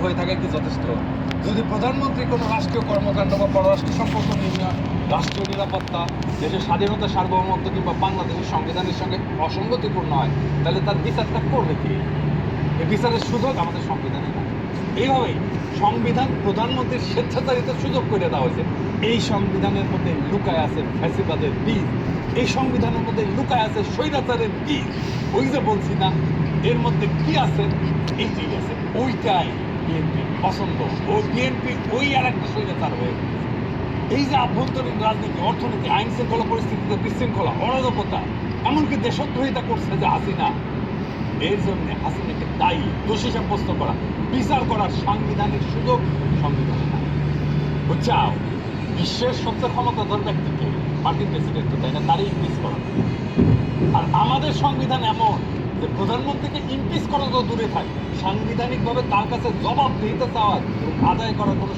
হয়ে থাকে কি যথেষ্ট? যদি প্রধানমন্ত্রী কোনো রাষ্ট্রীয় কর্মকাণ্ড বা পররাষ্ট্র সম্পর্ক নিয়ে রাষ্ট্রীয় নিরাপত্তা, দেশের স্বাধীনতা, সার্বভৌমত্ব কিংবা বাংলাদেশের সংবিধানের সঙ্গে অসঙ্গতিপূর্ণ হয়, তাহলে তার বিচারটা করবে কি? এই বিচারের সুযোগ আমাদের সংবিধানে না। এইভাবেই সংবিধান প্রধানমন্ত্রীর স্বেচ্ছাচারিতার সুযোগ করে দেওয়া হয়েছে। এই সংবিধানের মধ্যে লুকায় আছে ফ্যাসিবাদের বীজ, এই সংবিধানের মধ্যে লুকায় আছে স্বৈরাচারের বীজ। ওই যে বলছি না, এর মধ্যে কি আছে? এইটাই আছে, ওইটাই বিএনপি পছন্দ। ও বিএনপি ওই আর একটা স্বৈরাচার হয়ে গেছে। এই যে আভ্যন্তরীণ রাজনীতি, অর্থনীতি, আইন শৃঙ্খলা পরিস্থিতিতে বিশৃঙ্খলা, অরাজকতা, এমনকি দেশদ্রোহিতা করছে যে হাসিনা, এর জন্য হাসিনাকে দায়ী, দোষী সাব্যস্ত করা, বিচার করার সাংবিধানিক সুযোগ সংবিধানে নাই। বুঝছাও? বিশ্বের সবচেয়ে ক্ষমতাধর ব্যক্তিকে মার্কিন প্রেসিডেন্ট, তো তাই না, তারই ইমপিচ করা। আর আমাদের সংবিধান এমন যে প্রধানমন্ত্রীকে ইমপিচ করা তো দূরে থাকে, সাংবিধানিকভাবে তার কাছে জবাবদিহিতা চাওয়ার এবং আদায় করার কোনো